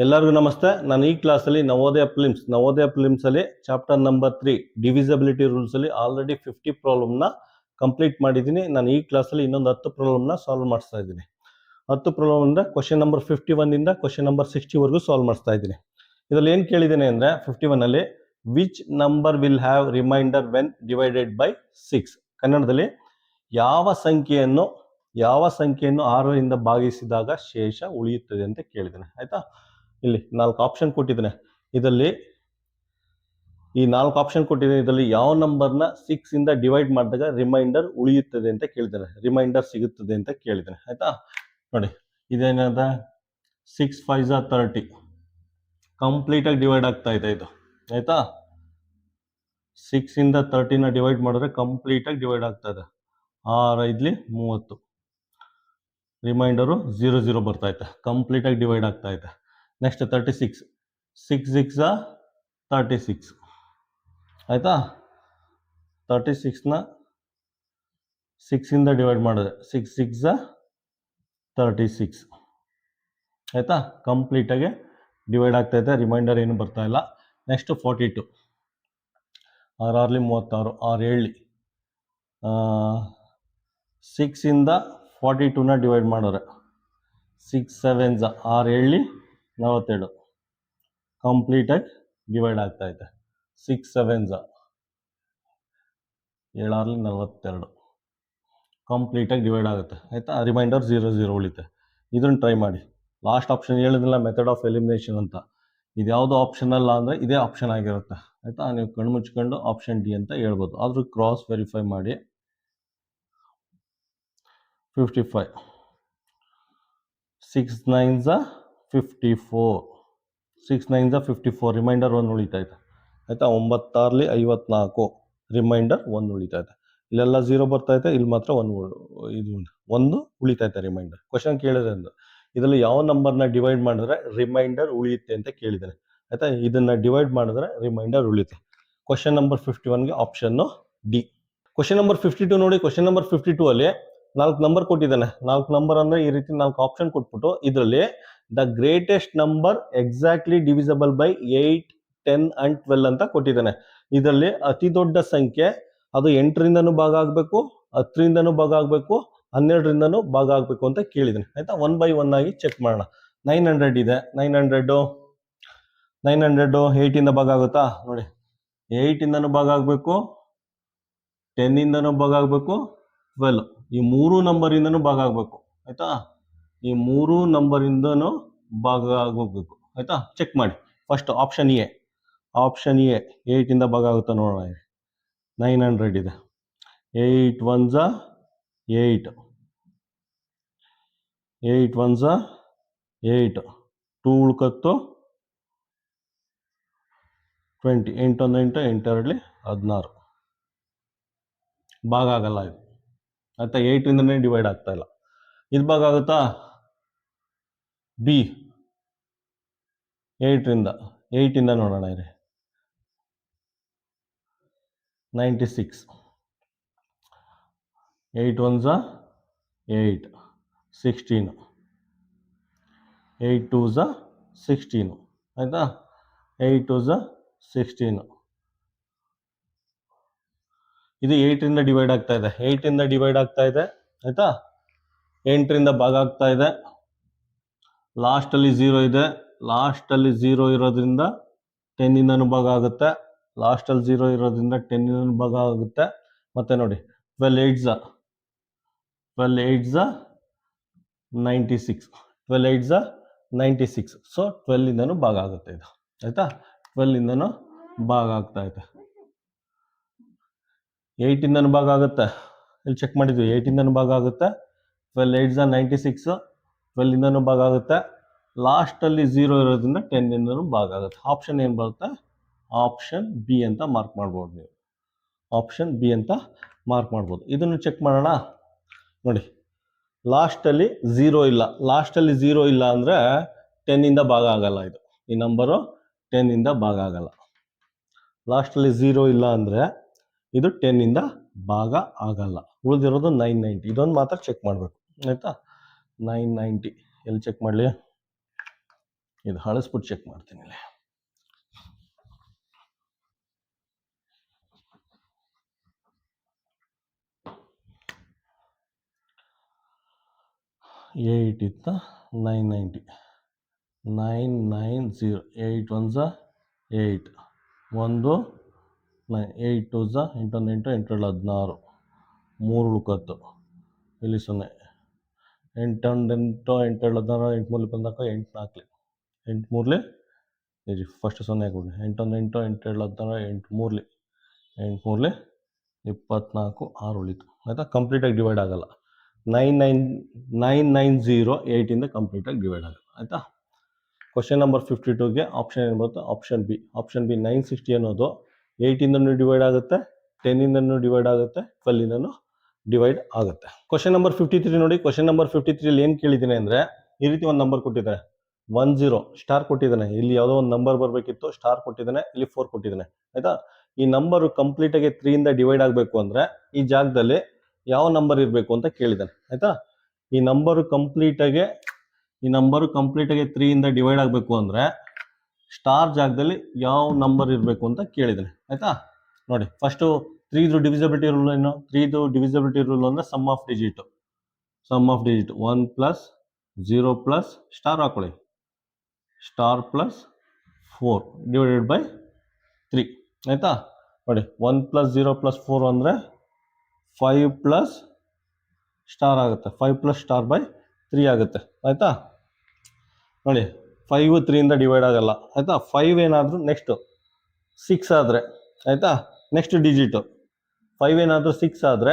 ಎಲ್ಲರಿಗೂ ನಮಸ್ತೆ. ನಾನು ಈ ಕ್ಲಾಸಲ್ಲಿ ನವೋದಯ ಫಿಲಿಮ್ಸಲ್ಲಿ ಚಾಪ್ಟರ್ ನಂಬರ್ 3 ಡಿವಿಸಿಬಿಲಿಟಿ ರೂಲ್ಸಲ್ಲಿ ಆಲ್ರೆಡಿ 50 ಪ್ರಾಬ್ಲಮ್ನ ಕಂಪ್ಲೀಟ್ ಮಾಡಿದ್ದೀನಿ. ನಾನು ಈ ಕ್ಲಾಸಲ್ಲಿ ಇನ್ನೊಂದು 10 ಪ್ರಾಬ್ಲಮ್ನ ಸಾಲ್ವ್ ಮಾಡಿಸ್ತಾ ಇದ್ದೀನಿ. 10 ಪ್ರಾಬ್ಲಮ್ ಅಂದರೆ ಕ್ವಶನ್ ನಂಬರ್ 51ಇಂದ ಕ್ವಶನ್ ನಂಬರ್ 60ವರೆಗೂ ಸಾಲ್ವ್ ಮಾಡಿಸ್ತಾ ಇದ್ದೀನಿ. ಇದರಲ್ಲಿ ಏನು ಕೇಳಿದ್ದೇನೆ ಅಂದರೆ 51ಅಲ್ಲಿ which number will have remainder when divided by 6. ಕನ್ನಡದಲ್ಲಿ ಯಾವ ಸಂಖ್ಯೆಯನ್ನು 6ರಿಂದ ಭಾಗಿಸಿದಾಗ ಶೇಷ ಉಳಿಯುತ್ತದೆ ಅಂತ ಕೇಳಿದ್ದೇನೆ. ಆಯ್ತಾ? ಇಲ್ಲಿ 4 ಆಪ್ಷನ್ ಕೊಟ್ಟಿದ್ದೇನೆ. ಇದರಲ್ಲಿ ಈ 4 ಆಪ್ಷನ್ ಕೊಟ್ಟಿದ್ದೇನೆ. ಇದರಲ್ಲಿ ಯಾವ ನಂಬರ್ನ 6ಇಂದ ಡಿವೈಡ್ ಮಾಡಿದಾಗ ರಿಮೈಂಡರ್ ಉಳಿಯುತ್ತದೆ ಅಂತ ಕೇಳಿದ್ದೇನೆ, ರಿಮೈಂಡರ್ ಸಿಗುತ್ತದೆ ಅಂತ ಕೇಳಿದ್ದೇನೆ. ಆಯ್ತಾ? ನೋಡಿ, ಇದೇನಾದ 6 5 30 ಕಂಪ್ಲೀಟಾಗಿ ಡಿವೈಡ್ ಆಗ್ತಾ ಇದೆ ಇದು. ಆಯ್ತಾ? 6ಇಂದ 30ನ ಡಿವೈಡ್ ಮಾಡಿದ್ರೆ ಕಂಪ್ಲೀಟಾಗಿ ಡಿವೈಡ್ ಆಗ್ತಾ ಇದೆ. 6 5 30, ರಿಮೈಂಡರು 0 0 ಬರ್ತಾ ಇದೆ, ಕಂಪ್ಲೀಟಾಗಿ ಡಿವೈಡ್ ಆಗ್ತಾ ಇದೆ. ನೆಕ್ಸ್ಟ್ 36, 6 6 36. ಆಯಿತಾ? 36ನ 6ಇಂದ ಡಿವೈಡ್ ಮಾಡಿದ್ರೆ 6 6 36. ಆಯಿತಾ? ಕಂಪ್ಲೀಟಾಗಿ ಡಿವೈಡ್ ಆಗ್ತಾ ಇದೆ, ರಿಮೈಂಡರ್ ಏನು ಬರ್ತಾ ಇಲ್ಲ. ನೆಕ್ಸ್ಟ್ 42, 6 6 36, 6 7 6ಇಂದ 42ನ ಡಿವೈಡ್ ಮಾಡಿದ್ರೆ 6 7 6 7 42, ಕಂಪ್ಲೀಟಾಗಿ ಡಿವೈಡ್ ಆಗ್ತಾ ಇದೆ. 6 7 7 6 42, ಕಂಪ್ಲೀಟಾಗಿ ಡಿವೈಡ್ ಆಗುತ್ತೆ. ಆಯಿತಾ? ರಿಮೈಂಡರ್ 0 0 ಉಳಿತೆ. ಇದನ್ನು ಟ್ರೈ ಮಾಡಿ. ಲಾಸ್ಟ್ ಆಪ್ಷನ್ ಹೇಳಿದ್ರಲ್ಲ, ಮೆಥಡ್ ಆಫ್ ಎಲಿಮಿನೇಷನ್ ಅಂತ. ಇದ್ಯಾವುದು ಆಪ್ಷನ್ ಅಲ್ಲ ಅಂದರೆ ಇದೇ ಆಪ್ಷನ್ ಆಗಿರುತ್ತೆ. ಆಯಿತಾ? ನೀವು ಕಣ್ಣು ಮುಚ್ಕೊಂಡು ಆಪ್ಷನ್ ಡಿ ಅಂತ ಹೇಳ್ಬೋದು. ಆದರೂ ಕ್ರಾಸ್ ವೆರಿಫೈ ಮಾಡಿ. 55, 6 9 54, 6 9 54, ರಿಮೈಂಡರ್ 1 ಉಳಿತಾ ಇದೆ. ಆಯಿತಾ? 9 6 54, ರಿಮೈಂಡರ್ 1 ಉಳಿತಾ ಇದೆ. ಇಲ್ಲೆಲ್ಲ 0 ಬರ್ತಾ ಇದೆ, ಇಲ್ಲಿ ಮಾತ್ರ 1 ಉಳಿತಾ ಇದೆ ರಿಮೈಂಡರ್. ಕ್ವಶನ್ ಕೇಳಿದ್ರೆ ಇದರಲ್ಲಿ ಯಾವ ನಂಬರ್ನ ಡಿವೈಡ್ ಮಾಡಿದ್ರೆ ರಿಮೈಂಡರ್ ಉಳಿಯುತ್ತೆ ಅಂತ ಕೇಳಿದ್ದೇನೆ. ಆಯಿತಾ? ಇದನ್ನು ಡಿವೈಡ್ ಮಾಡಿದ್ರೆ ರಿಮೈಂಡರ್ ಉಳಿಯುತ್ತೆ. ಕ್ವಶನ್ ನಂಬರ್ 51ಗೆ ಆಪ್ಷನ್ನು ಡಿ. ಕ್ವಶನ್ ನಂಬರ್ 52 ನೋಡಿ. ಕ್ವಶನ್ ನಂಬರ್ 52 ಅಲ್ಲಿ 4 ನಂಬರ್ ಕೊಟ್ಟಿದ್ದಾನೆ. 4 ನಂಬರ್ ಅಂದರೆ ಈ ರೀತಿ 4 ಆಪ್ಷನ್ ಕೊಟ್ಬಿಟ್ಟು ಇದರಲ್ಲಿ the greatest number exactly divisible by 8 10 and 12 ಅಂತ ಕೊಟ್ಟಿದ್ದಾನೆ. ಇದರಲ್ಲಿ ಅತಿ ದೊಡ್ಡ ಸಂಖ್ಯೆ ಅದು 8ರಿಂದನೂ ಭಾಗ ಆಗಬೇಕು, 10ರಿಂದನೂ ಭಾಗ ಆಗಬೇಕು, 12ರಿಂದನೂ ಭಾಗ ಆಗಬೇಕು ಅಂತ ಕೇಳಿದ್ದಾನೆ. ಆಯಿತಾ? 1 by 1 ಆಗಿ ಚೆಕ್ ಮಾಡೋಣ. 900 ಇದೆ. 900 8ಇಂದ ಭಾಗ ಆಗುತ್ತಾ? ನೋಡಿ, 8ಇಂದನೂ ಭಾಗ ಆಗಬೇಕು, 10ಇಂದನೂ ಭಾಗ ಆಗಬೇಕು, 12 ಈ 3 ನಂಬರಿಂದನೂ ಭಾಗ ಆಗಬೇಕು. ಆಯಿತಾ? ಈ 3 ನಂಬರಿಂದನೂ ಭಾಗ ಆಗೋಗ್ಬೇಕು. ಆಯಿತಾ? ಚೆಕ್ ಮಾಡಿ. ಫಸ್ಟ್ ಆಪ್ಷನ್ ಎ 8ಇಂದ ಭಾಗ ಆಗುತ್ತಾ ನೋಡೋಣ. 900 ಇದೆ. 8 1 8, 8 1 8, 2 ಉಳ್ಕತ್ತು 20, 8 1 8 8 2 16. ಭಾಗ ಆಗಲ್ಲ ಇದು. ಆಯಿತಾ? 8ರಿಂದನೇ ಡಿವೈಡ್ ಆಗ್ತಾ ಇಲ್ಲ. ಇದು ಭಾಗ ಆಗುತ್ತಾ? ಬಿ 8ಇಂದ ನೋಡೋಣ. ಇದೆ 96, 8 1 8, 16, 8 2 16. ಆಯಿತಾ? 8 2 16. ಇದು 8ರಿಂದ ಡಿವೈಡ್ ಆಗ್ತಾ ಇದೆ. 8ಇಂದ ಡಿವೈಡ್ ಆಗ್ತಾ ಇದೆ. ಆಯಿತಾ? 8ರಿಂದ ಭಾಗ ಆಗ್ತಾ ಇದೆ. ಲಾಸ್ಟಲ್ಲಿ 0 ಇದೆ. ಲಾಸ್ಟಲ್ಲಿ 0 ಇರೋದ್ರಿಂದ 10ಇಂದನೂ ಭಾಗ ಆಗುತ್ತೆ. ಲಾಸ್ಟಲ್ಲಿ 0 ಇರೋದ್ರಿಂದ 10ಇಂದನೂ ಭಾಗ ಆಗುತ್ತೆ. ಮತ್ತೆ ನೋಡಿ, 12 8 96, 12 8 96. ಸೊ 12ಇಂದನೂ ಭಾಗ ಆಗುತ್ತೆ ಇದು. ಆಯಿತಾ? 12ಇಂದನೂ ಭಾಗ ಆಗ್ತಾ ಇದೆ. 8ಇಂದನೂ ಭಾಗ ಆಗುತ್ತೆ. ಇಲ್ಲಿ ಚೆಕ್ ಮಾಡಿದ್ವಿ. 8ಇಂದನೂ ಭಾಗ ಆಗುತ್ತೆ. 12 8 96, 12ಇಂದನೂ ಭಾಗ ಆಗುತ್ತೆ. ಲಾಸ್ಟಲ್ಲಿ 0 ಇರೋದ್ರಿಂದ 10ಇಂದನೂ ಭಾಗ ಆಗುತ್ತೆ. ಆಪ್ಷನ್ ಏನು ಬರುತ್ತೆ? ಆಪ್ಷನ್ ಬಿ ಅಂತ ಮಾರ್ಕ್ ಮಾಡ್ಬೋದು ನೀವು. ಆಪ್ಷನ್ ಬಿ ಅಂತ ಮಾರ್ಕ್ ಮಾಡ್ಬೋದು. ಇದನ್ನು ಚೆಕ್ ಮಾಡೋಣ. ನೋಡಿ, ಲಾಸ್ಟಲ್ಲಿ 0 ಇಲ್ಲ. ಲಾಸ್ಟಲ್ಲಿ 0 ಇಲ್ಲ ಅಂದರೆ 10ಇಂದ ಭಾಗ ಆಗಲ್ಲ. ಇದು ಈ ನಂಬರು 10ಇಂದ ಭಾಗ ಆಗಲ್ಲ. ಲಾಸ್ಟಲ್ಲಿ 0 ಇಲ್ಲ ಅಂದರೆ ಇದು 10ಇಂದ ಭಾಗ ಆಗಲ್ಲ. ಉಳಿದಿರೋದು 990. ಇದೊಂದು ಮಾತ್ರ ಚೆಕ್ ಮಾಡಬೇಕು. ಆಯಿತಾ? 990 ಎಲ್ಲಿ ಚೆಕ್ ಮಾಡಲಿ? ಇದು ಹಳಸ್ಬಿಟ್ಟು ಚೆಕ್ ಮಾಡ್ತೀನಿ ಇಲ್ಲಿ. ಏಯ್ಟ್ ಇತ್ತ 990 990 8 1 8 1 9 8 2 8 1 8 8 16 3 ಉಳ್ಕತ್ತು ಇಲ್ಲಿ 0 8 1 8 8 16 8 3 14 8 4 8 3 ಇಲ್ಲಿ ಫಸ್ಟ್ 0 ಹಾಕೋಗಿ 8 1 8 8 16 8 3 8 3 24 6 ಉಳಿತು ಆಯಿತಾ. ಕಂಪ್ಲೀಟಾಗಿ ಡಿವೈಡ್ ಆಗಲ್ಲ. 990 8ಇಂದ ಕಂಪ್ಲೀಟಾಗಿ ಡಿವೈಡ್ ಆಗಲ್ಲ ಆಯಿತಾ. ಕ್ವಶನ್ ನಂಬರ್ 52ಗೆ ಆಪ್ಷನ್ ಏನು ಬರುತ್ತೆ? Option B. ಆಪ್ಷನ್ ಬಿ 960 ಅನ್ನೋದು 8ಇಂದನೂ ಡಿವೈಡ್ ಆಗುತ್ತೆ, 10ಇಂದನೂ ಡಿವೈಡ್ ಆಗುತ್ತೆ, 12ಇಂದನೂ ಡಿವೈಡ್ ಆಗುತ್ತೆ. ಕ್ವಶನ್ ನಂಬರ್ 53 ನೋಡಿ. ಕ್ವಶನ್ ನಂಬರ್ 53 ಏನು ಕೇಳಿದ್ದೀನಿ ಅಂದರೆ, ಈ ರೀತಿ ಒಂದು ನಂಬರ್ ಕೊಟ್ಟಿದ್ದಾರೆ, 10 ಸ್ಟಾರ್ ಕೊಟ್ಟಿದ್ದಾನೆ. ಇಲ್ಲಿ ಯಾವುದೋ ಒಂದು ನಂಬರ್ ಬರಬೇಕಿತ್ತು, ಸ್ಟಾರ್ ಕೊಟ್ಟಿದ್ದಾನೆ, ಇಲ್ಲಿ 4 ಕೊಟ್ಟಿದ್ದಾನೆ ಆಯಿತಾ. ಈ ನಂಬರು ಕಂಪ್ಲೀಟಾಗಿ 3ಇಂದ ಡಿವೈಡ್ ಆಗಬೇಕು ಅಂದರೆ ಈ ಜಾಗದಲ್ಲಿ ಯಾವ ನಂಬರ್ ಇರಬೇಕು ಅಂತ ಕೇಳಿದ್ದಾನೆ ಆಯಿತಾ. ಈ ನಂಬರು ಕಂಪ್ಲೀಟಾಗಿ 3ಇಂದ ಡಿವೈಡ್ ಆಗಬೇಕು ಅಂದರೆ ಸ್ಟಾರ್ ಜಾಗದಲ್ಲಿ ಯಾವ ನಂಬರ್ ಇರಬೇಕು ಅಂತ ಕೇಳಿದ್ದಾನೆ ಆಯಿತಾ. ನೋಡಿ, ಫಸ್ಟು 3 ಡಿವಿಸಿಬಿಲಿಟಿ ರೂಲ್ ಏನು? 3 ಡಿವಿಸಿಬಿಲಿಟಿ ರೂಲ್ ಅಂದರೆ sum of digit 1 plus 0 plus star ಹಾಕೊಳ್ಳಿ, ಸ್ಟಾರ್ ಪ್ಲಸ್ 4 ಡಿವೈಡೆಡ್ ಬೈ 3 ಆಯಿತಾ. ನೋಡಿ, 1 ಪ್ಲಸ್ 0 ಪ್ಲಸ್ 4 ಅಂದರೆ 5 ಪ್ಲಸ್ ಸ್ಟಾರ್ ಆಗುತ್ತೆ, 5 ಪ್ಲಸ್ ಸ್ಟಾರ್ ಬೈ 3 ಆಗುತ್ತೆ ಆಯಿತಾ. ನೋಡಿ, 5 3ಇಂದ ಡಿವೈಡ್ ಆಗಲ್ಲ ಆಯಿತಾ. 5 ಏನಾದರೂ ನೆಕ್ಸ್ಟು 6 ಆದರೆ ಆಯಿತಾ, ನೆಕ್ಸ್ಟ್ ಡಿಜಿಟು 5 ಏನಾದರೂ 6 ಆದರೆ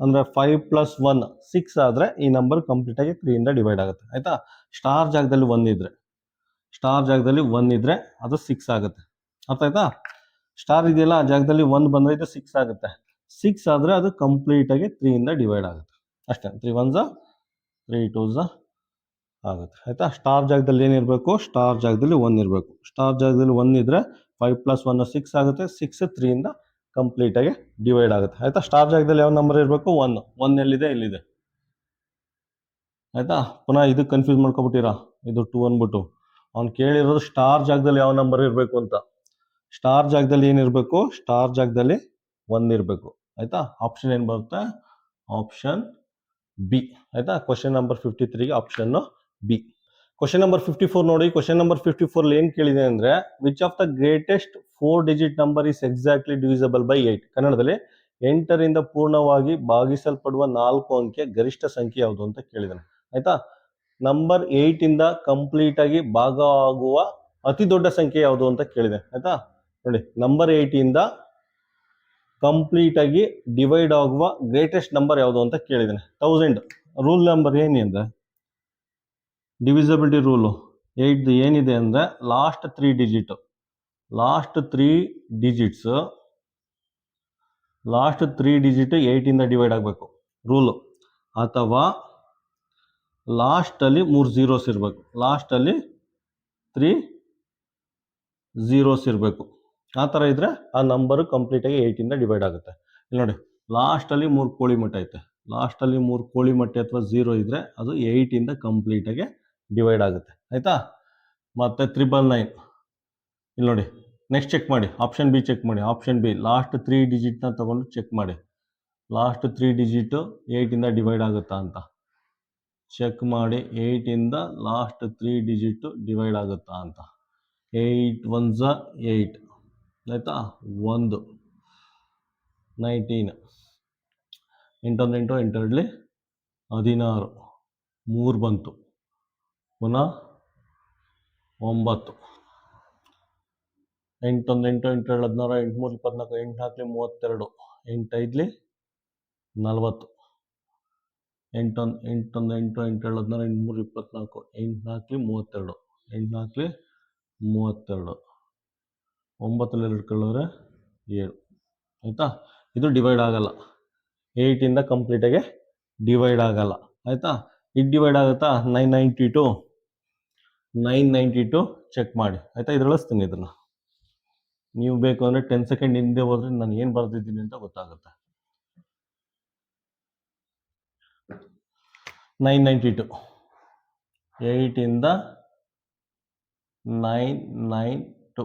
ಅಂದರೆ 5 ಪ್ಲಸ್ 1 6 ಆದರೆ ಈ ನಂಬರ್ ಕಂಪ್ಲೀಟಾಗಿ 3ಇಂದ ಡಿವೈಡ್ ಆಗುತ್ತೆ ಆಯಿತಾ. ಸ್ಟಾರ್ ಜಾಗದಲ್ಲಿ 1 ಇದ್ದರೆ ಅದು 6 ಆಗುತ್ತೆ ಅರ್ಥ ಆಯ್ತಾ. ಸ್ಟಾರ್ ಇದೆಯಲ್ಲ ಆ ಜಾಗದಲ್ಲಿ 1 ಬಂದರೆ ಇದು 6 ಆಗುತ್ತೆ. 6 ಆದರೆ ಅದು ಕಂಪ್ಲೀಟಾಗಿ 3ಇಂದ ಡಿವೈಡ್ ಆಗುತ್ತೆ ಅಷ್ಟೇ. 3 1 3 2 ಆಗುತ್ತೆ ಆಯಿತಾ. ಸ್ಟಾರ್ ಜಾಗದಲ್ಲಿ ಏನಿರಬೇಕು? ಸ್ಟಾರ್ ಜಾಗದಲ್ಲಿ 1 ಇರಬೇಕು. ಸ್ಟಾರ್ ಜಾಗದಲ್ಲಿ 1 ಇದ್ದರೆ 5 ಪ್ಲಸ್ 1 6 ಆಗುತ್ತೆ. 6 3ಇಂದ ಕಂಪ್ಲೀಟಾಗಿ ಡಿವೈಡ್ ಆಗುತ್ತೆ ಆಯಿತಾ. ಸ್ಟಾರ್ ಜಾಗದಲ್ಲಿ ಯಾವ ನಂಬರ್ ಇರಬೇಕು? 1 ಎಲ್ಲಿದೆ? ಇಲ್ಲಿದೆ ಆಯಿತಾ. ಪುನಃ ಇದು ಕನ್ಫ್ಯೂಸ್ ಮಾಡ್ಕೊಬಿಟ್ಟಿರಾ, ಇದು 2 ಅಂದ್ಬಿಟ್ಟು. ಅವ್ನು ಕೇಳಿರೋದು ಸ್ಟಾರ್ ಜಾಗದಲ್ಲಿ ಯಾವ ನಂಬರ್ ಇರಬೇಕು ಅಂತ. ಸ್ಟಾರ್ ಜಾಗದಲ್ಲಿ ಏನಿರಬೇಕು? ಸ್ಟಾರ್ ಜಾಗದಲ್ಲಿ 1 ಇರಬೇಕು ಆಯಿತಾ. ಆಪ್ಷನ್ ಏನು ಬರುತ್ತೆ? ಆಪ್ಷನ್ ಬಿ ಆಯಿತಾ. ಕ್ವಶನ್ ನಂಬರ್ 53ಗೆ ಆಪ್ಷನ್ನು ಬಿ. ಕ್ವಶನ್ ನಂಬರ್ 54 ನೋಡಿ. ಕ್ವಶನ್ ನಂಬರ್ 54 ಏನು ಕೇಳಿದೆ ಅಂದರೆ, which of the greatest 4 digit number is exactly divisible by 8? ಕನ್ನಡದಲ್ಲಿ 8ರಿಂದ ಪೂರ್ಣವಾಗಿ ಭಾಗಿಸಲ್ಪಡುವ 4 ಅಂಕಿಯ ಗರಿಷ್ಠ ಸಂಖ್ಯೆ ಯಾವುದು ಅಂತ ಕೇಳಿದ್ದಾನೆ ಆಯಿತಾ. ನಂಬರ್ 8ಇಂದ ಕಂಪ್ಲೀಟಾಗಿ ಭಾಗ ಆಗುವ ಅತಿ ದೊಡ್ಡ ಸಂಖ್ಯೆ ಯಾವುದು ಅಂತ ಕೇಳಿದೆ ಆಯಿತಾ. ನೋಡಿ, ನಂಬರ್ 8ಇಂದ ಕಂಪ್ಲೀಟಾಗಿ ಡಿವೈಡ್ ಆಗುವ ಗ್ರೇಟೆಸ್ಟ್ ನಂಬರ್ ಯಾವುದು ಅಂತ ಕೇಳಿದ್ದಾನೆ. 1000 ರೂಲ್ ನಂಬರ್ ಏನಿದೆ? ಡಿವಿಸಿಬಿಲಿಟಿ ರೂಲು 8 ಏನಿದೆ ಅಂದರೆ ಲಾಸ್ಟ್ 3 ಡಿಜಿಟ್ 8ಇಂದ ಡಿವೈಡ್ ಆಗಬೇಕು ರೂಲು, ಅಥವಾ ಲಾಸ್ಟಲ್ಲಿ 3 zeros ಇರಬೇಕು, ಲಾಸ್ಟಲ್ಲಿ 3 zeros ಇರಬೇಕು. ಆ ಥರ ಇದ್ದರೆ ಆ ನಂಬರು ಕಂಪ್ಲೀಟಾಗಿ 8ಇಂದ ಡಿವೈಡ್ ಆಗುತ್ತೆ. ಇಲ್ಲಿ ನೋಡಿ, ಲಾಸ್ಟಲ್ಲಿ 3 ಕೋಳಿ ಮೊಟ್ಟೆ ಐತೆ, ಲಾಸ್ಟಲ್ಲಿ 3 ಕೋಳಿ ಮೊಟ್ಟೆ ಅಥವಾ 0 ಇದ್ದರೆ ಅದು 8ಇಂದ ಕಂಪ್ಲೀಟಾಗಿ ಡಿವೈಡ್ ಆಗುತ್ತೆ ಆಯಿತಾ. ಮತ್ತು 999 ಇಲ್ಲಿ ನೋಡಿ, ನೆಕ್ಸ್ಟ್ ಚೆಕ್ ಮಾಡಿ, ಆಪ್ಷನ್ ಬಿ ಚೆಕ್ ಮಾಡಿ. ಆಪ್ಷನ್ ಬಿ ಲಾಸ್ಟ್ 3 ಡಿಜಿಟ್ನ ತೊಗೊಂಡು ಚೆಕ್ ಮಾಡಿ, ಲಾಸ್ಟ್ 3 ಡಿಜಿಟು 8ಇಂದ ಡಿವೈಡ್ ಆಗುತ್ತಾ ಅಂತ ಚೆಕ್ ಮಾಡಿ. 8ಇಂದ ಲಾಸ್ಟ್ 3 ಡಿಜಿಟು ಡಿವೈಡ್ ಆಗುತ್ತಾ ಅಂತ. 8 1 8 ಆಯಿತಾ. 1 19 8 1 8 8 2 16 3 ಬಂತು, ಪುನಃ 9 8 1 8 8 2 16 8 3 24 8 4 32 8 5 40 8 1 8 1 8 8 2 16 8 3 24 8 4 32 8 4 32 9 2 ಕಳೆದ್ರೆ 7 ಆಯಿತಾ. ಇದು ಡಿವೈಡ್ ಆಗಲ್ಲ, 8ಇಂದ ಕಂಪ್ಲೀಟಾಗಿ ಡಿವೈಡ್ ಆಗಲ್ಲ ಆಯಿತಾ. ಇದು ಡಿವೈಡ್ ಆಗುತ್ತಾ? 992 ಚೆಕ್ ಮಾಡಿ ಆಯಿತಾ. ಇದು ಇಳಿಸ್ತೀನಿ ಇದನ್ನು, ನೀವು ಬೇಕು ಅಂದರೆ 10 ಸೆಕೆಂಡ್ ಹಿಂದೆ ಹೋದ್ರೆ ನಾನು ಏನು ಬರೆದಿದ್ದೀನಿ ಅಂತ ಗೊತ್ತಾಗುತ್ತೆ. 992 8ಇಂದ 992.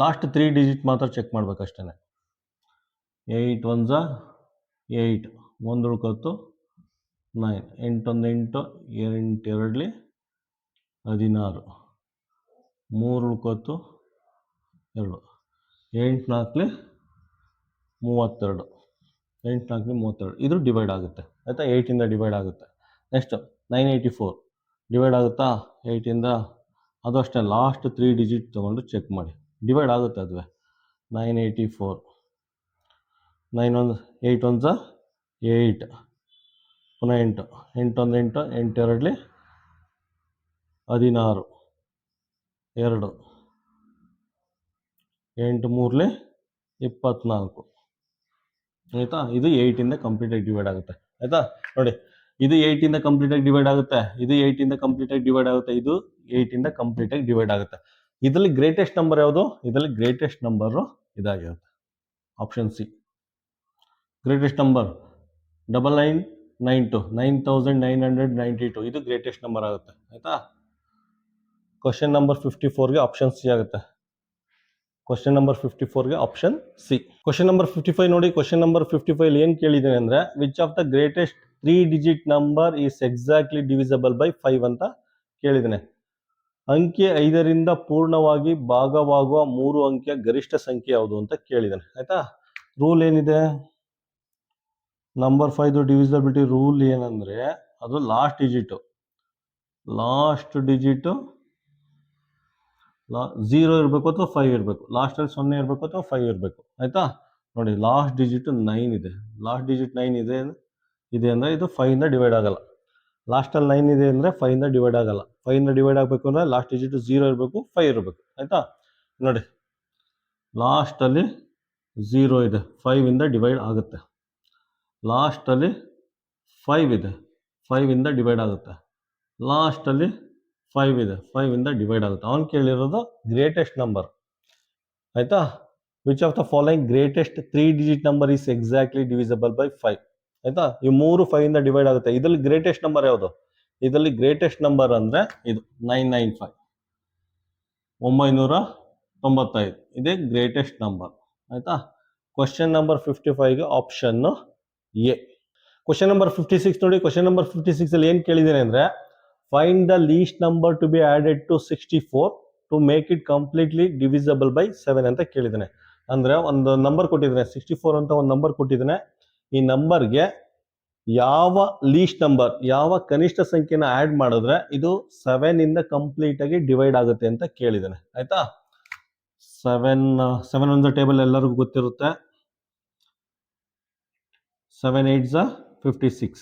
ಲಾಸ್ಟ್ 3 ಡಿಜಿಟ್ ಮಾತ್ರ ಚೆಕ್ ಮಾಡ್ಬೇಕಷ್ಟೇ. 8 1 8, 1 ಉಳ್ಕೊತ್ತು 9, 8 1 8, 8 2 16, 3 ಉಳ್ಕೊತ್ತು 2, 8 4 32, 8 4 32. ಇದು ಡಿವೈಡ್ ಆಗುತ್ತೆ ಆಯಿತಾ, 8ಇಂದ ಡಿವೈಡ್ ಆಗುತ್ತೆ. ನೆಕ್ಸ್ಟ್ 984 ಡಿವೈಡ್ ಆಗುತ್ತಾ 8ಇಂದ? ಅದು ಅಷ್ಟೇ, ಲಾಸ್ಟ್ 3 ಡಿಜಿಟ್ ತೊಗೊಂಡು ಚೆಕ್ ಮಾಡಿ, ಡಿವೈಡ್ ಆಗುತ್ತೆ ಅದುವೇ. 984, 9 1 8 1 8, ಪುನಃ 8, 8 1 8, 8 2 16, 2, 8 3 24 ಆಯಿತಾ. ಇದು 8ಇಂದ ಕಂಪ್ಲೀಟಾಗಿ ಡಿವೈಡ್ ಆಗುತ್ತೆ ಆಯಿತಾ. ನೋಡಿ, ಇದು 8ಇಂದ ಕಂಪ್ಲೀಟಾಗಿ ಡಿವೈಡ್ ಆಗುತ್ತೆ, ಇದು 8ಇಂದ ಕಂಪ್ಲೀಟಾಗಿ ಡಿವೈಡ್ ಆಗುತ್ತೆ, ಇದು 8ಇಂದ ಕಂಪ್ಲೀಟಾಗಿ ಡಿವೈಡ್ ಆಗುತ್ತೆ. ಇದರಲ್ಲಿ ಗ್ರೇಟೆಸ್ಟ್ ನಂಬರ್ ಯಾವುದು? ಇದರಲ್ಲಿ ಗ್ರೇಟೆಸ್ಟ್ ನಂಬರು ಇದಾಗಿರುತ್ತೆ, ಆಪ್ಷನ್ ಸಿ. ಗ್ರೇಟೆಸ್ಟ್ ನಂಬರ್ 9992, 9992, ಇದು ಗ್ರೇಟೆಸ್ಟ್ ನಂಬರ್ ಆಗುತ್ತೆ ಆಯಿತಾ. ಕ್ವಶನ್ ನಂಬರ್ 54ಗೆ ಆಪ್ಷನ್ ಸಿ ಆಗುತ್ತೆ. ಕ್ವಶನ್ ನಂಬರ್ 54ಗೆ ಆಪ್ಷನ್ ಸಿ. ಕ್ವಶನ್ ನಂಬರ್ 55 ನೋಡಿ. ಕ್ವಶನ್ ನಂಬರ್ 55 ಏನು ಕೇಳಿದ್ದೇನೆ ಅಂದರೆ, which of the greatest 3 digit number is exactly divisible by 5 ಅಂತ ಕೇಳಿದ್ದೇನೆ. ಅಂಕೆ 5ರಿಂದ ಪೂರ್ಣವಾಗಿ ಭಾಗವಾಗುವ 3 ಅಂಕೆಯ ಗರಿಷ್ಠ ಸಂಖ್ಯೆ ಯಾವುದು ಅಂತ ಕೇಳಿದ್ದೇನೆ ಆಯಿತಾ. ರೂಲ್ ಏನಿದೆ, ನಂಬರ್ 5 ಡಿವಿಸಬಿಲಿಟಿ ರೂಲ್ ಏನಂದರೆ, ಅದು ಲಾಸ್ಟ್ ಡಿಜಿಟು 0 ಇರಬೇಕು ಅಥವಾ 5 ಇರಬೇಕು, ಲಾಸ್ಟಲ್ಲಿ 0 ಇರಬೇಕು ಅಥವಾ 5 ಇರಬೇಕು ಆಯಿತಾ. ನೋಡಿ, ಲಾಸ್ಟ್ ಡಿಜಿಟು 9 ಇದೆ, ಲಾಸ್ಟ್ ಡಿಜಿಟ್ 9 ಇದೆ ಅಂದರೆ ಇದು 5ಇಂದ ಡಿವೈಡ್ ಆಗಲ್ಲ. ಲಾಸ್ಟಲ್ಲಿ 9 ಇದೆ ಅಂದರೆ 5ಇಂದ ಡಿವೈಡ್ ಆಗಲ್ಲ. 5ಇಂದ ಡಿವೈಡ್ ಆಗಬೇಕು ಅಂದರೆ ಲಾಸ್ಟ್ ಡಿಜಿಟು 0 ಇರಬೇಕು, 5 ಇರಬೇಕು ಆಯಿತಾ. ನೋಡಿ, ಲಾಸ್ಟಲ್ಲಿ 0 ಇದೆ, 5ಇಂದ ಡಿವೈಡ್ ಆಗುತ್ತೆ. ಲಾಸ್ಟಲ್ಲಿ 5 ಇದೆ, 5ಇಂದ ಡಿವೈಡ್ ಆಗುತ್ತೆ. ಲಾಸ್ಟಲ್ಲಿ 5 ಇದೆ, 5ಇಂದ ಡಿವೈಡ್ ಆಗುತ್ತೆ. ಅವನು ಕೇಳಿರೋದು ಗ್ರೇಟೆಸ್ಟ್ ನಂಬರ್ ಆಯಿತಾ. Which of the following greatest 3 digit number is exactly divisible by 5 ಆಯಿತಾ. ಈ 3 5ಇಂದ ಡಿವೈಡ್ ಆಗುತ್ತೆ. ಇದರಲ್ಲಿ ಗ್ರೇಟೆಸ್ಟ್ ನಂಬರ್ ಯಾವುದು? ಇದರಲ್ಲಿ ಗ್ರೇಟೆಸ್ಟ್ ನಂಬರ್ ಅಂದರೆ ಇದು 995, 995, ಇದೇ ಗ್ರೇಟೆಸ್ಟ್ ನಂಬರ್ ಆಯಿತಾ. ಕ್ವಶನ್ ನಂಬರ್ 55ಗೆ ಆಪ್ಷನ್ನು ಎ. ಕ್ವಶನ್ ನಂಬರ್ 56 ನೋಡಿ. ಕ್ವಶನ್ ನಂಬರ್ 56ಅಲ್ಲಿ ಏನು ಕೇಳಿದ್ದೇನೆ ಅಂದರೆ, find the least number to be added to 64 to make it completely divisible by 7 ಅಂತ ಕೇಳಿದ್ದೇನೆ. ಅಂದರೆ ಒಂದು ನಂಬರ್ ಕೊಟ್ಟಿದ್ದೇನೆ, 64 ಅಂತ ಒಂದು ನಂಬರ್ ಕೊಟ್ಟಿದ್ದೇನೆ. ಈ ನಂಬರ್ಗೆ ಯಾವ ಲೀಸ್ಟ್ ನಂಬರ್, ಯಾವ ಕನಿಷ್ಠ ಸಂಖ್ಯೆನ ಆ್ಯಡ್ ಮಾಡಿದ್ರೆ ಇದು 7ಇಂದ ಕಂಪ್ಲೀಟಾಗಿ ಡಿವೈಡ್ ಆಗುತ್ತೆ ಅಂತ ಕೇಳಿದ್ದೇನೆ ಆಯಿತಾ. 7 ಒಂದು ಟೇಬಲ್ ಎಲ್ಲರಿಗೂ ಗೊತ್ತಿರುತ್ತೆ. 7 8 56,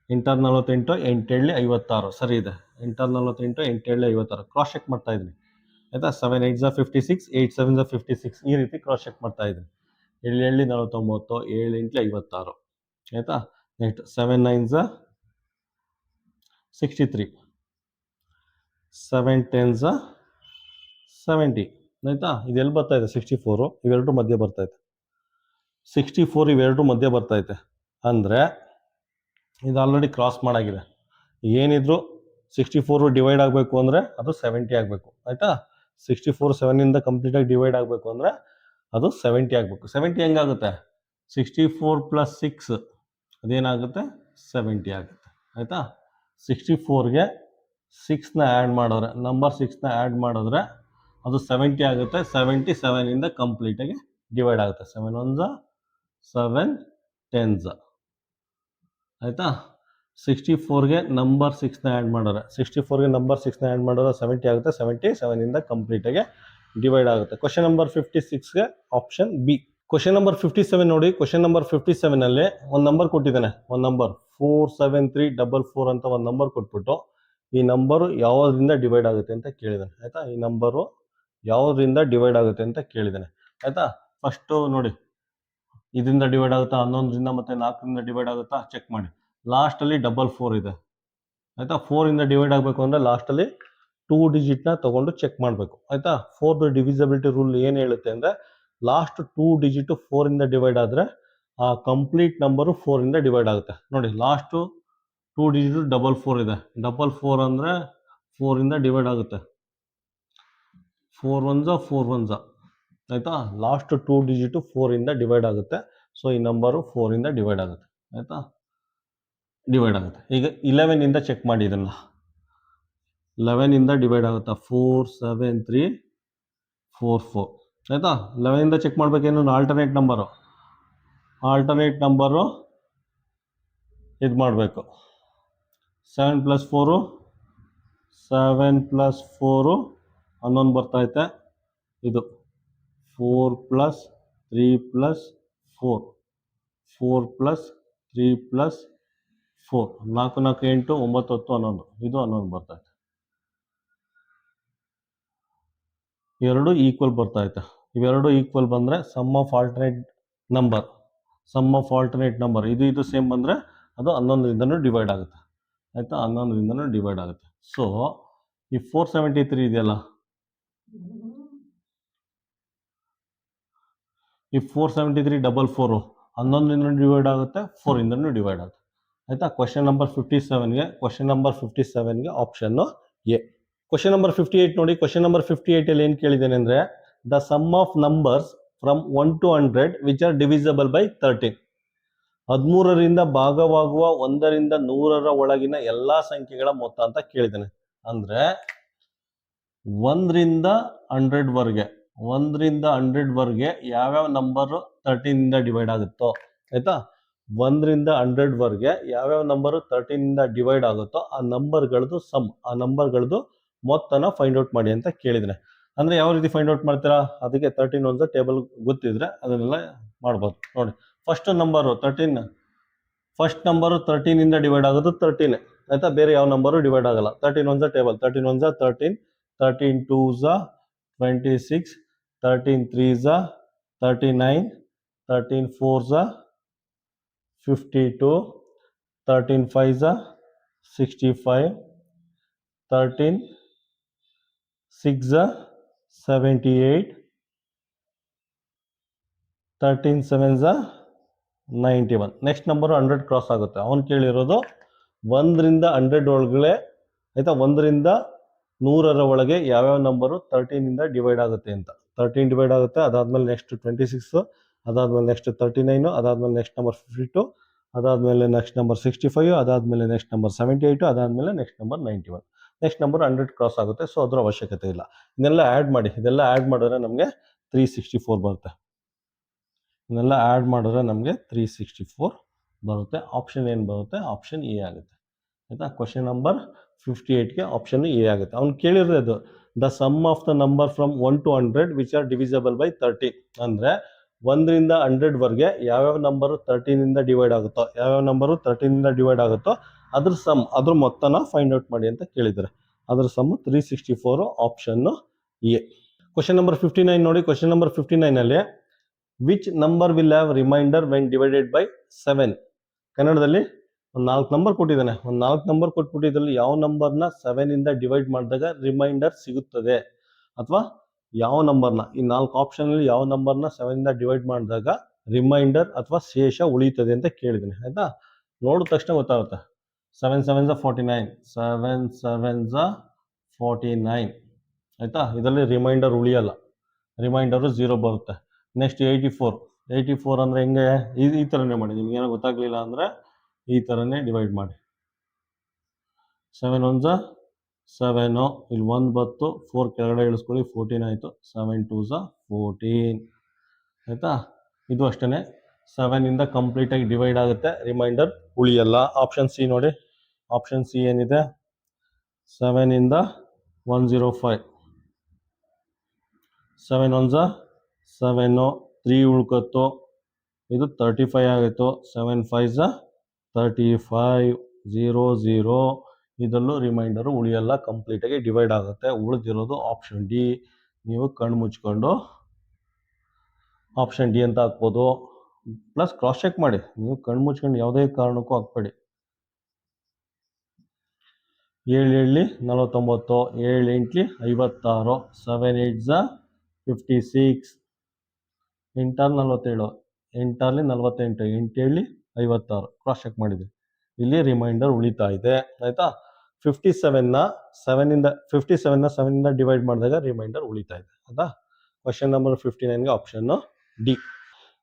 8 48, 8 7 56, ಸರಿ ಇದೆ. 8 48, 8 7 56 ಕ್ರಾಸ್ ಚೆಕ್ ಮಾಡ್ತಾ ಇದ್ದೀನಿ ಆಯಿತಾ. 7 8 56, 8 7 56, ಈ ರೀತಿ ಕ್ರಾಸ್ ಚೆಕ್ ಮಾಡ್ತಾ ಇದ್ದೀನಿ. 7 7 49, 7 8 56 ಆಯಿತಾ. ನೆಕ್ಸ್ಟ್ 7 9 63, 7 10 70 ಆಯಿತಾ. ಇದೆಲ್ಲಿ ಬರ್ತಾ ಇದೆ? 64 ಇವೆರಡು ಮಧ್ಯೆ ಬರ್ತಾ ಇದೆ. 64 ಇವೆರಡು ಮಧ್ಯೆ ಬರ್ತೈತೆ ಅಂದರೆ ಇದು ಆಲ್ರೆಡಿ ಕ್ರಾಸ್ ಮಾಡಾಗಿದೆ. ಏನಿದ್ರು 64 ಡಿವೈಡ್ ಆಗಬೇಕು ಅಂದರೆ ಅದು 70 ಆಗಬೇಕು ಆಯಿತಾ. 64 7ಇಂದ ಕಂಪ್ಲೀಟಾಗಿ ಡಿವೈಡ್ ಆಗಬೇಕು ಅಂದರೆ ಅದು 70 ಆಗಬೇಕು. 70 ಹೆಂಗಾಗುತ್ತೆ? 64 + 6 ಅದೇನಾಗುತ್ತೆ? 70 ಆಗುತ್ತೆ ಆಯಿತಾ. 64ಗೆ 6ನ ಆ್ಯಡ್ ಮಾಡಿದ್ರೆ, ನಂಬರ್ 6ನ ಆ್ಯಡ್ ಮಾಡಿದ್ರೆ ಅದು 70 ಆಗುತ್ತೆ. 70 7ಇಂದ ಕಂಪ್ಲೀಟಾಗಿ ಡಿವೈಡ್ ಆಗುತ್ತೆ. 7 1 7 10 ಆಯಿತಾ. 64ಗೆ ನಂಬರ್ 6ನ ಆ್ಯಡ್ ಮಾಡಿದ್ರೆ, 64ಗೆ ನಂಬರ್ 6ನ ಆ್ಯಡ್ ಮಾಡಿದ್ರೆ 70 ಆಗುತ್ತೆ. 70 7ಇಂದ ಕಂಪ್ಲೀಟಾಗಿ ಡಿವೈಡ್ ಆಗುತ್ತೆ. ಕ್ವಶನ್ ನಂಬರ್ 56ಗೆ ಆಪ್ಷನ್ ಬಿ. ಕ್ವಶನ್ ನಂಬರ್ 57 ನೋಡಿ. ಕ್ವಶನ್ ನಂಬರ್ 57ಅಲ್ಲಿ ಒಂದು ನಂಬರ್ ಕೊಟ್ಟಿದ್ದಾನೆ, ಒಂದು ನಂಬರ್ 47344 ಅಂತ ಒಂದು ನಂಬರ್ ಕೊಟ್ಬಿಟ್ಟು ಈ ನಂಬರು ಯಾವುದರಿಂದ ಡಿವೈಡ್ ಆಗುತ್ತೆ ಅಂತ ಕೇಳಿದ್ದಾನೆ ಆಯಿತಾ. ಈ ನಂಬರು ಯಾವುದರಿಂದ ಡಿವೈಡ್ ಆಗುತ್ತೆ ಅಂತ ಕೇಳಿದ್ದಾನೆ ಆಯಿತಾ. ಫಸ್ಟು ನೋಡಿ, ಇದರಿಂದ ಡಿವೈಡ್ ಆಗುತ್ತಾ, 11ರಿಂದ ಮತ್ತು 4ರಿಂದ ಡಿವೈಡ್ ಆಗುತ್ತಾ ಚೆಕ್ ಮಾಡಿ. ಲಾಸ್ಟಲ್ಲಿ 4 ಇದೆ ಆಯಿತಾ. 4ಇಂದ ಡಿವೈಡ್ ಆಗಬೇಕು ಅಂದರೆ ಲಾಸ್ಟಲ್ಲಿ 2 ಡಿಜಿಟ್ನ ತೊಗೊಂಡು ಚೆಕ್ ಮಾಡಬೇಕು ಆಯಿತಾ. 4ದು ಡಿವಿಸಬಿಲಿಟಿ ರೂಲ್ ಏನು ಹೇಳುತ್ತೆ ಅಂದರೆ, ಲಾಸ್ಟ್ 2 ಡಿಜಿಟು 4ಇಂದ ಡಿವೈಡ್ ಆದರೆ ಆ ಕಂಪ್ಲೀಟ್ ನಂಬರು 4ಇಂದ ಡಿವೈಡ್ ಆಗುತ್ತೆ. ನೋಡಿ, ಲಾಸ್ಟು 2 ಡಿಜಿಟು 4 ಇದೆ. 4 ಅಂದರೆ 4ಇಂದ ಡಿವೈಡ್ ಆಗುತ್ತೆ. 4 1 ಆಯಿತಾ. ಲಾಸ್ಟ್ 2 ಡಿಜಿಟು 4 ಡಿವೈಡ್ ಆಗುತ್ತೆ. ಸೊ ಈ ನಂಬರು 4 ಡಿವೈಡ್ ಆಗುತ್ತೆ. ಆಯಿತಾ, ಡಿವೈಡ್ ಆಗುತ್ತೆ. ಈಗ 11 ಚೆಕ್ ಮಾಡಿ ಇದನ್ನು. 11 ಡಿವೈಡ್ ಆಗುತ್ತಾ? 4 7 3 4 4 ಆಯಿತಾ. 11 ಚೆಕ್ ಮಾಡಬೇಕೇನು? ಆಲ್ಟರ್ನೇಟ್ ನಂಬರು ಇದು ಮಾಡಬೇಕು. 7 + 4 7 + 4 11 ಬರ್ತೈತೆ. ಇದು 4 + 3 + 4 4 + 3 + 4 4 4 8 9 10 11 ಇದು 11 ಬರ್ತೈತೆ. ಇವೆರಡು ಈಕ್ವಲ್ ಬರ್ತೈತೆ. ಇವೆರಡು ಈಕ್ವಲ್ ಬಂದರೆ ಸಮ್ ಆಫ್ ಆಲ್ಟರ್ನೇಟ್ ನಂಬರ್ ಇದು ಸೇಮ್ ಬಂದರೆ ಅದು 11ರಿಂದನೂ ಡಿವೈಡ್ ಆಗುತ್ತೆ. ಆಯಿತಾ, 11ರಿಂದನೂ ಡಿವೈಡ್ ಆಗುತ್ತೆ. ಸೊ ಈ 473 ಇದೆಯಲ್ಲ, ಈ 473 4 11ರಿಂದ ಡಿವೈಡ್ ಆಗುತ್ತೆ, 4ರಿಂದನೂ ಡಿವೈಡ್ ಆಗುತ್ತೆ. ಆಯಿತಾ. ಕ್ವಶನ್ ನಂಬರ್ 57ಗೆ ಆಪ್ಷನ್ನು ಎ. ಕ್ವಶನ್ ನಂಬರ್ 58 ನೋಡಿ. ಕ್ವಶನ್ ನಂಬರ್ 58 ಏನು ಕೇಳಿದ್ದೇನೆ ಅಂದರೆ, the sum of numbers from 1 to 100 which are divisible by 13. 13ರಿಂದ ಭಾಗವಾಗುವ 1ರಿಂದ 100ರ ಒಳಗಿನ ಎಲ್ಲಾ ಸಂಖ್ಯೆಗಳ ಮೊತ್ತ ಅಂತ ಕೇಳಿದ್ದೇನೆ. ಅಂದರೆ 1ರಿಂದ 100ವರೆಗೆ ಯಾವ್ಯಾವ ನಂಬರು 13 ಡಿವೈಡ್ ಆಗುತ್ತೋ, ಆಯ್ತಾ. 1ರಿಂದ 100ವರೆಗೆ ಯಾವ್ಯಾವ ನಂಬರು 13 ಡಿವೈಡ್ ಆಗುತ್ತೋ ಆ ನಂಬರ್ಗಳದ್ದು ಸಮ್, ಆ ನಂಬರ್ಗಳದ್ದು ಮೊತ್ತನ ಫೈಂಡ್ ಔಟ್ ಮಾಡಿ ಅಂತ ಕೇಳಿದ್ರೆ. ಅಂದರೆ ಯಾವ ರೀತಿ ಫೈಂಡ್ ಔಟ್ ಮಾಡ್ತೀರಾ? ಅದಕ್ಕೆ 13 ಒಂದು ಟೇಬಲ್ ಗೊತ್ತಿದ್ರೆ ಅದನ್ನೆಲ್ಲ ಮಾಡ್ಬೋದು. ನೋಡಿ, ಫಸ್ಟ್ ನಂಬರು 13 ಡಿವೈಡ್ ಆಗೋದು 13, ಆಯ್ತಾ. ಬೇರೆ ಯಾವ ನಂಬರು ಡಿವೈಡ್ ಆಗಲ್ಲ. 13 ಟೇಬಲ್ 13 13, 13 2 26, 13 3 39, 13 4 52, 13 5 65, 13 6 78, 13 7 91. ನೆಕ್ಸ್ಟ್ ನಂಬರು 100 ಕ್ರಾಸ್ ಆಗುತ್ತೆ. ಅವನು ಕೇಳಿರೋದು 1ರಿಂದ 100 ಒಳಗಡೆ, ಆಯ್ತಾ, 1ರಿಂದ 100ರ ಒಳಗೆ ಯಾವ್ಯಾವ ನಂಬರು 13 ಡಿವೈಡ್ ಆಗುತ್ತೆ ಅಂತ. 13 ಡಿವೈಡ್ ಆಗುತ್ತೆ, ಅದಾದ್ಮೇಲೆ ನೆಕ್ಸ್ಟ್ 26, ಅದಾದ್ಮೇಲೆ ನೆಕ್ಸ್ಟ್ 39, ಅದಾದ್ಮೇಲೆ ನೆಕ್ಸ್ಟ್ ನಂಬರ್ 52, ಅದಾದ್ಮೇಲೆ ನೆಕ್ಸ್ಟ್ ನಂಬರ್ 65, ಅದಾದ್ಮೇಲೆ ನೆಕ್ಸ್ಟ್ ನಂಬರ್ 78, ಅದಾದ್ಮೇಲೆ next number 91. Next number 100 cross ಆಗುತ್ತೆ. ಸೊ ಅದರ ಅವಶ್ಯಕತೆ ಇಲ್ಲ. ಇದೆಲ್ಲ ಆ್ಯಡ್ ಮಾಡಿದ್ರೆ ನಮಗೆ 364 ಬರುತ್ತೆ. ಇದನ್ನೆಲ್ಲ ಆ್ಯಡ್ ಮಾಡಿದ್ರೆ ನಮಗೆ 364 ಬರುತ್ತೆ. ಆಪ್ಷನ್ ಏನು ಬರುತ್ತೆ? ಆಪ್ಷನ್ ಎ ಆಗುತ್ತೆ. ಆಯಿತಾ. ಕ್ವಶನ್ ನಂಬರ್ 58ಗೆ ಆಪ್ಷನ್ ಎ ಆಗುತ್ತೆ. ಅವ್ನು ಕೇಳಿರೋದು the sum of the number from 1 to 100 which are divisible by 30. ಅಂದರೆ 1ರಿಂದ 100ವರೆಗೆ ಯಾವ್ಯಾವ ನಂಬರು 13 ಡಿವೈಡ್ ಆಗುತ್ತೋ, ಅದ್ರ ಸಮ್, ಅದ್ರ ಮೊತ್ತನ ಫೈಂಡ್ ಔಟ್ ಮಾಡಿ ಅಂತ ಕೇಳಿದ್ದಾರೆ. ಅದ್ರ sum 364, option A. Question number 59 ನೋಡಿ. ಕ್ವಶನ್ ನಂಬರ್ 59ಅಲ್ಲಿ which number will have remainder when divided by 7. ಕನ್ನಡದಲ್ಲಿ ಒಂದು 4 ನಂಬರ್ ಕೊಟ್ಟಿದ್ದಾನೆ. ಒಂದು 4 ನಂಬರ್ ಕೊಟ್ಬಿಟ್ಟು ಇದರಲ್ಲಿ ಯಾವ ನಂಬರ್ನ 7 ಡಿವೈಡ್ ಮಾಡಿದಾಗ ರಿಮೈಂಡರ್ ಸಿಗುತ್ತದೆ, ಅಥವಾ ಯಾವ ನಂಬರ್ನ, ಈ 4 ಆಪ್ಷನಲ್ಲಿ ಯಾವ ನಂಬರ್ನ 7 ಡಿವೈಡ್ ಮಾಡಿದಾಗ ರಿಮೈಂಡರ್ ಅಥವಾ ಶೇಷ ಉಳಿಯುತ್ತದೆ ಅಂತ ಕೇಳಿದ್ದೀನಿ. ಆಯಿತಾ. ನೋಡಿದ ತಕ್ಷಣ ಗೊತ್ತಾಗುತ್ತೆ. 7 7 49, 7 7 49, ಆಯಿತಾ. ಇದರಲ್ಲಿ ರಿಮೈಂಡರ್ ಉಳಿಯಲ್ಲ, ರಿಮೈಂಡರು 0 ಬರುತ್ತೆ. ನೆಕ್ಸ್ಟ್ 84 ಅಂದರೆ ಹೆಂಗೆ? ಈ ಥರನೇ ಮಾಡಿ. ನಿಮ್ಗೆ ಏನೋ ಗೊತ್ತಾಗಲಿಲ್ಲ ಅಂದರೆ ಈ ಥರನೇ ಡಿವೈಡ್ ಮಾಡಿ. 7 1 7, ಇಲ್ಲಿ 1 ಬತ್ತು, 4 ಕೆಳಗಡೆ ಇಳಿಸ್ಕೊಳ್ಳಿ, 14 ಆಯಿತು. 7 2 14, ಆಯಿತಾ. ಇದು ಅಷ್ಟೇ, 7 ಕಂಪ್ಲೀಟಾಗಿ ಡಿವೈಡ್ ಆಗುತ್ತೆ, ರಿಮೈಂಡರ್ ಉಳಿಯಲ್ಲ. ಆಪ್ಷನ್ ಸಿ ನೋಡಿ. ಆಪ್ಷನ್ ಸಿ ಏನಿದೆ? 7 105, 7 1 7, 3 ಉಳ್ಕೊತ್ತು, ಇದು 35 ಆಗಿತ್ತು. 7 5 35, 0 0, ಇದರಲ್ಲೂ ರಿಮೈಂಡರು ಉಳಿಯಲ್ಲ, ಕಂಪ್ಲೀಟಾಗಿ ಡಿವೈಡ್ ಆಗುತ್ತೆ. ಉಳಿದಿರೋದು ಆಪ್ಷನ್ ಡಿ. ನೀವು ಕಣ್ಣು ಮುಚ್ಕೊಂಡು ಆಪ್ಷನ್ ಡಿ ಅಂತ ಹಾಕ್ಬೋದು. ಪ್ಲಸ್ ಕ್ರಾಸ್ ಚೆಕ್ ಮಾಡಿ. ನೀವು ಕಣ್ಣು ಮುಚ್ಕೊಂಡು ಯಾವುದೇ ಕಾರಣಕ್ಕೂ ಹಾಕ್ಬೇಡಿ. 7 7 49, 7 8 56, 7 8 56, 8 47, 8 48, 8 7 56. ಕ್ರಾಸ್ ಚೆಕ್ ಮಾಡಿದ್ವಿ. ಇಲ್ಲಿ ರಿಮೈಂಡರ್ ಉಳಿತಾ ಇದೆ, ಆಯಿತಾ. 57ನ 7ಇಂದ ಡಿವೈಡ್ ಮಾಡಿದಾಗ ರಿಮೈಂಡರ್ ಉಳಿತಾ ಇದೆ. ಹೌದಾ? ಕ್ವಶನ್ ನಂಬರ್ 59ಗೆ ಆಪ್ಷನ್ ಡಿ.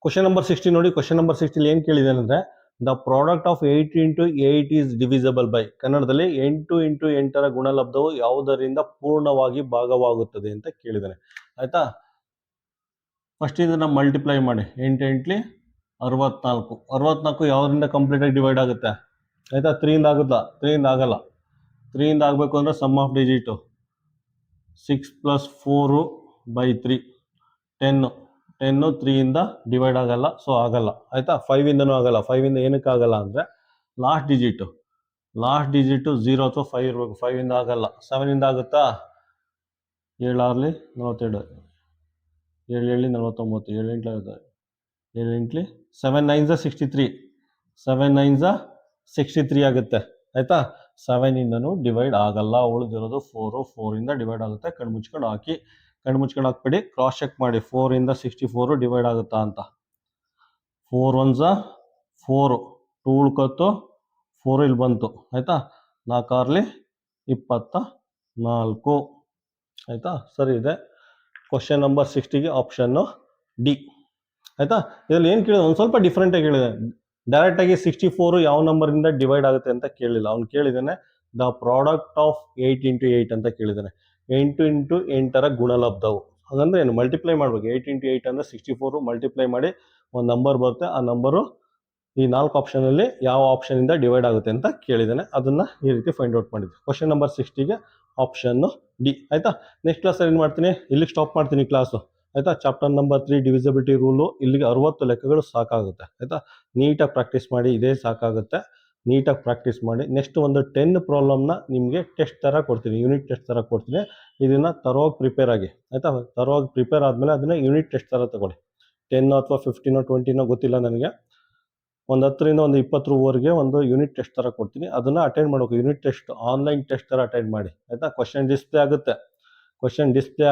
ಕ್ವಶನ್ ನಂಬರ್ 60 ನೋಡಿ. ಕ್ವಶನ್ ನಂಬರ್ 60 ಏನು ಕೇಳಿದೆ ಅಂದರೆ the product of 8 into 8 is divisible by. ಕನ್ನಡದಲ್ಲಿ 8 into 8ರ ಗುಣಲಬ್ಧವು ಯಾವುದರಿಂದ ಪೂರ್ಣವಾಗಿ ಭಾಗವಾಗುತ್ತದೆ ಅಂತ ಕೇಳಿದ್ದಾನೆ. ಆಯ್ತಾ? ಫಸ್ಟ್ ಇದನ್ನ ಮಲ್ಟಿಪ್ಲೈ ಮಾಡಿ. 8 8 64 ಯಾವುದರಿಂದ ಕಂಪ್ಲೀಟಾಗಿ ಡಿವೈಡ್ ಆಗುತ್ತೆ? ಆಯ್ತಾ? 3 ಆಗುತ್ತಾ? 3 ಆಗಲ್ಲ. 3 ಆಗಬೇಕು ಅಂದರೆ ಸಮ್ ಆಫ್ ಡಿಜಿಟು 6 + 4 / 3 10 3 ಡಿವೈಡ್ ಆಗಲ್ಲ, ಸೊ ಆಗಲ್ಲ. ಆಯ್ತಾ? 5ಇಂದನೂ ಆಗಲ್ಲ. 5ಇಂದ ಏನಕ್ಕೆ ಆಗಲ್ಲ ಅಂದರೆ ಲಾಸ್ಟ್ ಡಿಜಿಟು 0 ಅಥವಾ 5 ಇರಬೇಕು. 5ಇಂದ ಆಗಲ್ಲ. 7ಇಂದ ಆಗುತ್ತಾ? 7 6 42 7 7 49 7 8 7 8 7 9 63 7 9 63 ಆಗುತ್ತೆ. ಆಯ್ತಾ? 7ಇಂದನೂ ಡಿವೈಡ್ ಆಗಲ್ಲ. ಉಳಿದಿರೋದು 4ಇಂದ ಡಿವೈಡ್ ಆಗುತ್ತೆ. ಕಣ್ಣು ಮುಚ್ಕೊಂಡು ಹಾಕ್ಬಿಡಿ. ಕ್ರಾಸ್ ಚೆಕ್ ಮಾಡಿ 4ಇಂದ 64 ಡಿವೈಡ್ ಆಗುತ್ತಾ ಅಂತ. 4 1 4 2 ಉಳ್ಕೊತ್ತು, 4 ಇಲ್ಲಿ ಬಂತು. ಆಯ್ತಾ? 4 6 24. ಆಯ್ತಾ? ಸರಿ ಇದೆ. ಕ್ವಶನ್ ನಂಬರ್ 60ಗೆ ಆಪ್ಷನ್ನು ಡಿ. ಆಯ್ತಾ? ಇದರಲ್ಲಿ ಏನು ಕೇಳಿದೆ? ಒಂದು ಸ್ವಲ್ಪ ಡಿಫ್ರೆಂಟಾಗಿ ಕೇಳಿದೆ. ಡೈರೆಕ್ಟಾಗಿ 64 ಯಾವ ನಂಬರಿಂದ ಡಿವೈಡ್ ಆಗುತ್ತೆ ಅಂತ ಕೇಳಿಲ್ಲ. ಅವ್ನು ಕೇಳಿದ್ದಾನೆ ದ ಪ್ರಾಡಕ್ಟ್ ಆಫ್ 8 into 8 ಅಂತ ಕೇಳಿದ್ದಾನೆ. 8 into 8ರ ಗುಣಲಬ್ಧವು. ಹಾಗಂದ್ರೆ ಏನು? ಮಲ್ಟಿಪ್ಲೈ ಮಾಡಬೇಕು. 8 into 8 ಅಂದರೆ 64 ಮಲ್ಟಿಪ್ಲೈ ಮಾಡಿ ಒಂದು ನಂಬರ್ ಬರುತ್ತೆ. ಆ ನಂಬರು ಈ 4 ಆಪ್ಷನಲ್ಲಿ ಯಾವ ಆಪ್ಷನಿಂದ ಡಿವೈಡ್ ಆಗುತ್ತೆ ಅಂತ ಕೇಳಿದ್ದಾನೆ. ಅದನ್ನು ಈ ರೀತಿ ಫೈಂಡ್ ಔಟ್ ಮಾಡಿದ್ವಿ. ಕ್ವಶನ್ ನಂಬರ್ 60ಗೆ ಆಪ್ಷನ್ನು ಡಿ. ಆಯಿತಾ? ನೆಕ್ಸ್ಟ್ ಕ್ಲಾಸಲ್ಲಿ ಏನು ಮಾಡ್ತೀನಿ? ಇಲ್ಲಿಗೆ ಸ್ಟಾಪ್ ಮಾಡ್ತೀನಿ ಕ್ಲಾಸು. ಆಯಿತಾ? ಚಾಪ್ಟರ್ ನಂಬರ್ 3 ಡಿವಿಸಿಬಿಲಿಟಿ ರೂಲು ಇಲ್ಲಿಗೆ 60 ಲೆಕ್ಕಗಳು ಸಾಕಾಗುತ್ತೆ. ಆಯಿತಾ? ನೀಟಾಗಿ ಪ್ರಾಕ್ಟೀಸ್ ಮಾಡಿ. ಇದೇ ಸಾಕಾಗುತ್ತೆ. ನೀಟಾಗಿ ಪ್ರಾಕ್ಟೀಸ್ ಮಾಡಿ. ನೆಕ್ಸ್ಟ್ ಒಂದು 10 ಪ್ರಾಬ್ಲಮ್ನ ನಿಮಗೆ ಟೆಸ್ಟ್ ಥರ ಕೊಡ್ತೀನಿ, ಯೂನಿಟ್ ಟೆಸ್ಟ್ ಥರ ಕೊಡ್ತೀನಿ. ಇದನ್ನು ತರೋಗಿ ಪ್ರಿಪೇರ್ ಆಗಿ. ಆಯಿತಾ? ತರೋಗಿ ಪ್ರಿಪೇರ್ ಆದಮೇಲೆ ಅದನ್ನು ಯೂನಿಟ್ ಟೆಸ್ಟ್ ಥರ ತಗೊಳ್ಳಿ. 10 ಅಥವಾ 15 20 ಗೊತ್ತಿಲ್ಲ ನನಗೆ. ಒಂದು 10ರಿಂದ ಒಂದು 20ವರೆಗೆ ಒಂದು ಯೂನಿಟ್ ಟೆಸ್ಟ್ ಥರ ಕೊಡ್ತೀನಿ. ಅದನ್ನು ಅಟೆಂಡ್ ಮಾಡಬೇಕು. ಯೂನಿಟ್ ಟೆಸ್ಟ್ ಆನ್ಲೈನ್ ಟೆಸ್ಟ್ ಥರ ಅಟೆಂಡ್ ಮಾಡಿ. ಆಯಿತಾ? ಕ್ವಶನ್ ಡಿಸ್ಪ್ಲೇ ಆಗುತ್ತೆ. ಕ್ವಶನ್ ಡಿಸ್ಪ್ಲೇ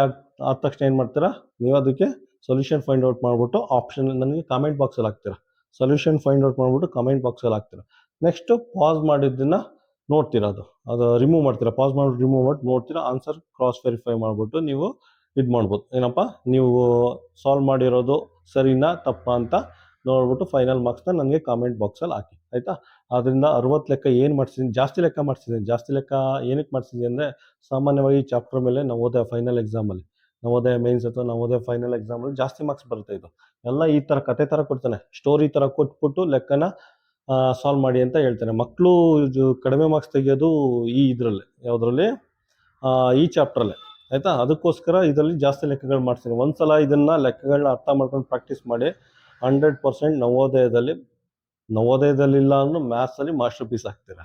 ಆದ ತಕ್ಷಣ ಏನು ಮಾಡ್ತೀರಾ? ನೀವು ಅದಕ್ಕೆ ಸೊಲ್ಯೂಷನ್ ಫೈಂಡ್ ಔಟ್ ಮಾಡಿಬಿಟ್ಟು ಆಪ್ಷನ್ ನನಗೆ ಕಾಮೆಂಟ್ ಬಾಕ್ಸಲ್ಲಿ ಹಾಕ್ತೀರಾ. ಸೊಲ್ಯೂಷನ್ ಫೈಂಡ್ ಔಟ್ ಮಾಡಿಬಿಟ್ಟು ಕಾಮೆಂಟ್ ಬಾಕ್ಸಲ್ಲಿ ಹಾಕ್ತೀರಾ. ನೆಕ್ಸ್ಟು ಪಾಸ್ ಮಾಡಿದ್ದನ್ನು ನೋಡ್ತೀರಾ. ಅದು ರಿಮೂವ್ ಮಾಡ್ತೀರಾ. ಪಾಸ್ ಮಾಡಿಬಿಟ್ಟು ರಿಮೂವ್ ಮಾಡಿ ನೋಡ್ತೀರಾ. ಆನ್ಸರ್ ಕ್ರಾಸ್ ವೆರಿಫೈ ಮಾಡಿಬಿಟ್ಟು ನೀವು ಇದು ಮಾಡ್ಬೋದು. ಏನಪ್ಪ ನೀವು ಸಾಲ್ವ್ ಮಾಡಿರೋದು ಸರಿನಾ ತಪ್ಪಾ ಅಂತ ನೋಡ್ಬಿಟ್ಟು ಫೈನಲ್ ಮಾರ್ಕ್ಸ್ನ ನನಗೆ ಕಾಮೆಂಟ್ ಬಾಕ್ಸಲ್ಲಿ ಹಾಕಿ. ಆಯಿತಾ? ಆದ್ದರಿಂದ 60 ಲೆಕ್ಕ ಏನು ಮಾಡಿಸಿದ್ದೀನಿ? ಜಾಸ್ತಿ ಲೆಕ್ಕ ಮಾಡಿಸಿದ್ದೀನಿ. ಜಾಸ್ತಿ ಲೆಕ್ಕ ಏನಕ್ಕೆ ಮಾಡಿಸಿದ್ದೀನಿ ಅಂದರೆ ಸಾಮಾನ್ಯವಾಗಿ ಚಾಪ್ಟರ್ ಮೇಲೆ ನವೋದಯ ಫೈನಲ್ ಎಕ್ಸಾಮಲ್ಲಿ, ನವೋದಯ ಮೇನ್ಸ್ ಅಥವಾ ನವೋದಯ ಫೈನಲ್ ಎಕ್ಸಾಮಲ್ಲಿ ಜಾಸ್ತಿ ಮಾರ್ಕ್ಸ್ ಬರುತ್ತೆ. ಇದು ಎಲ್ಲ ಈ ಥರ ಕತೆ ಥರ ಕೊಡ್ತಾನೆ. ಸ್ಟೋರಿ ಥರ ಕೊಟ್ಬಿಟ್ಟು ಲೆಕ್ಕನ ಸಾಲ್ವ್ ಮಾಡಿ ಅಂತ ಹೇಳ್ತಾನೆ. ಮಕ್ಕಳು ಕಡಿಮೆ ಮಾರ್ಕ್ಸ್ ತೆಗೆಯೋದು ಈ ಇದರಲ್ಲಿ ಯಾವುದರಲ್ಲಿ? ಈ ಚಾಪ್ಟ್ರಲ್ಲೇ. ಆಯಿತಾ? ಅದಕ್ಕೋಸ್ಕರ ಇದರಲ್ಲಿ ಜಾಸ್ತಿ ಲೆಕ್ಕಗಳು ಮಾಡ್ತೀನಿ. ಒಂದು ಸಲ ಇದನ್ನು ಲೆಕ್ಕಗಳನ್ನ ಅರ್ಥ ಮಾಡ್ಕೊಂಡು ಪ್ರಾಕ್ಟೀಸ್ ಮಾಡಿ 100% ನವೋದಯದಲ್ಲಿಲ್ಲ ಅಂದ್ರೂ ಮ್ಯಾಥ್ಸಲ್ಲಿ ಮಾಸ್ಟರ್ ಪೀಸ್ ಆಗ್ತೀರಾ.